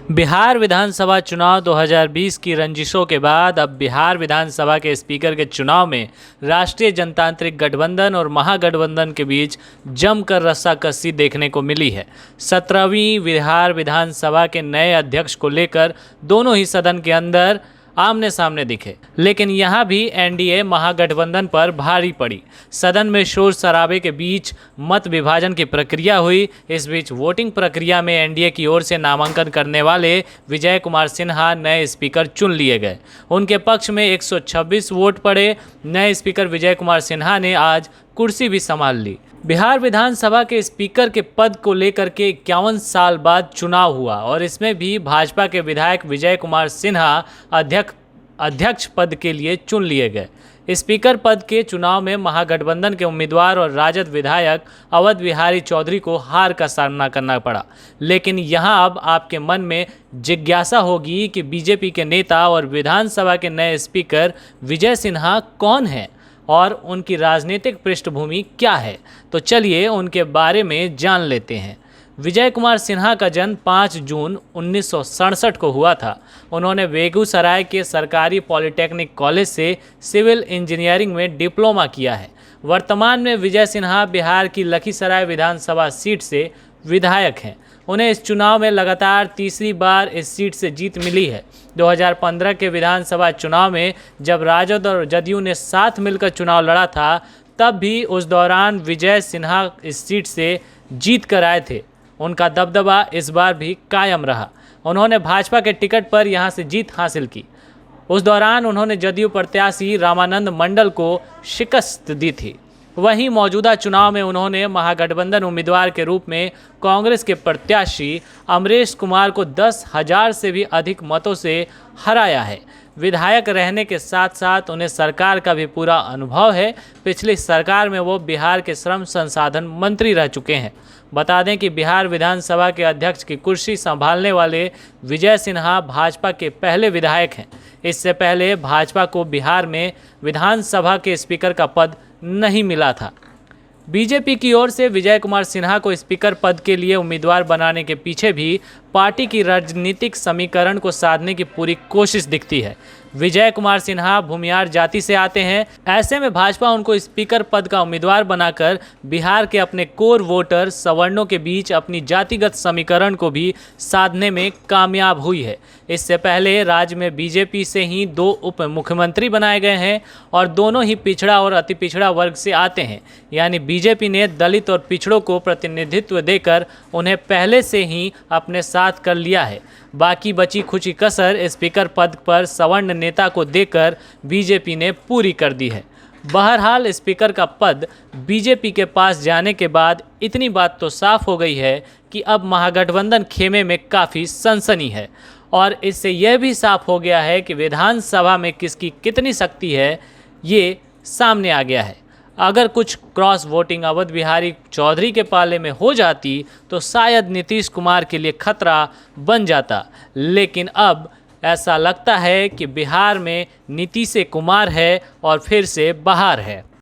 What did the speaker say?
बिहार विधानसभा चुनाव 2020 की रंजिशों के बाद अब बिहार विधानसभा के स्पीकर के चुनाव में राष्ट्रीय जनतांत्रिक गठबंधन और महागठबंधन के बीच जमकर रस्साकसी देखने को मिली है। 17वीं बिहार विधानसभा के नए अध्यक्ष को लेकर दोनों ही सदन के अंदर आमने सामने दिखे, लेकिन यहां भी एनडीए महागठबंधन पर भारी पड़ी। सदन में शोर शराबे के बीच मत विभाजन की प्रक्रिया हुई। इस बीच वोटिंग प्रक्रिया में एनडीए की ओर से नामांकन करने वाले विजय कुमार सिन्हा नए स्पीकर चुन लिए गए। उनके पक्ष में 126 वोट पड़े। नए स्पीकर विजय कुमार सिन्हा ने आज कुर्सी भी संभाल ली। बिहार विधानसभा के स्पीकर के पद को लेकर के 51 साल बाद चुनाव हुआ और इसमें भी भाजपा के विधायक विजय कुमार सिन्हा अध्यक्ष पद के लिए चुन लिए गए। स्पीकर पद के चुनाव में महागठबंधन के उम्मीदवार और राजद विधायक अवध बिहारी चौधरी को हार का सामना करना पड़ा। लेकिन यहां अब आपके मन में जिज्ञासा होगी कि बीजेपी के नेता और विधानसभा के नए स्पीकर विजय सिन्हा कौन हैं और उनकी राजनीतिक पृष्ठभूमि क्या है। तो चलिए उनके बारे में जान लेते हैं। विजय कुमार सिन्हा का जन्म 5 जून 1967 को हुआ था। उन्होंने बेगूसराय के सरकारी पॉलिटेक्निक कॉलेज से सिविल इंजीनियरिंग में डिप्लोमा किया है। वर्तमान में विजय सिन्हा बिहार की लखीसराय विधानसभा सीट से विधायक हैं। उन्हें इस चुनाव में लगातार तीसरी बार इस सीट से जीत मिली है। 2015 के विधानसभा चुनाव में जब राजद और जदयू ने साथ मिलकर चुनाव लड़ा था, तब भी उस दौरान विजय सिन्हा इस सीट से जीत कर आए थे। उनका दबदबा इस बार भी कायम रहा। उन्होंने भाजपा के टिकट पर यहां से जीत हासिल की। उस दौरान उन्होंने जदयू प्रत्याशी रामानंद मंडल को शिकस्त दी थी। वहीं मौजूदा चुनाव में उन्होंने महागठबंधन उम्मीदवार के रूप में कांग्रेस के प्रत्याशी अमरेश कुमार को 10,000 से भी अधिक मतों से हराया है। विधायक रहने के साथ साथ उन्हें सरकार का भी पूरा अनुभव है। पिछली सरकार में वो बिहार के श्रम संसाधन मंत्री रह चुके हैं। बता दें कि बिहार विधानसभा के अध्यक्ष की कुर्सी संभालने वाले विजय सिन्हा भाजपा के पहले विधायक हैं। इससे पहले भाजपा को बिहार में विधानसभा के स्पीकर का पद नहीं मिला था। बीजेपी की ओर से विजय कुमार सिन्हा को स्पीकर पद के लिए उम्मीदवार बनाने के पीछे भी पार्टी की राजनीतिक समीकरण को साधने की पूरी कोशिश दिखती है। विजय कुमार सिन्हा भूमियार जाति से आते हैं। ऐसे में भाजपा उनको स्पीकर पद का उम्मीदवार बनाकर बिहार के अपने कोर वोटर सवर्णों के बीच अपनी जातिगत समीकरण को भी साधने में कामयाब हुई है। इससे पहले राज्य में बीजेपी से ही 2 उप मुख्यमंत्री बनाए गए हैं और दोनों ही पिछड़ा और अति पिछड़ा वर्ग से आते हैं। यानी बीजेपी ने दलित और पिछड़ों को प्रतिनिधित्व देकर उन्हें पहले से ही अपने साथ कर लिया है। बाकी बची खुची कसर स्पीकर पद पर सवर्ण नेता को देकर बीजेपी ने पूरी कर दी है। बहरहाल स्पीकर का पद बीजेपी के पास जाने के बाद इतनी बात तो साफ हो गई है कि अब महागठबंधन खेमे में काफ़ी सनसनी है और इससे यह भी साफ हो गया है कि विधानसभा में किसकी कितनी शक्ति है, ये सामने आ गया है। अगर कुछ क्रॉस वोटिंग अवध बिहारी चौधरी के पाले में हो जाती तो शायद नीतीश कुमार के लिए खतरा बन जाता, लेकिन अब ऐसा लगता है कि बिहार में नीतीश कुमार है और फिर से बहार है।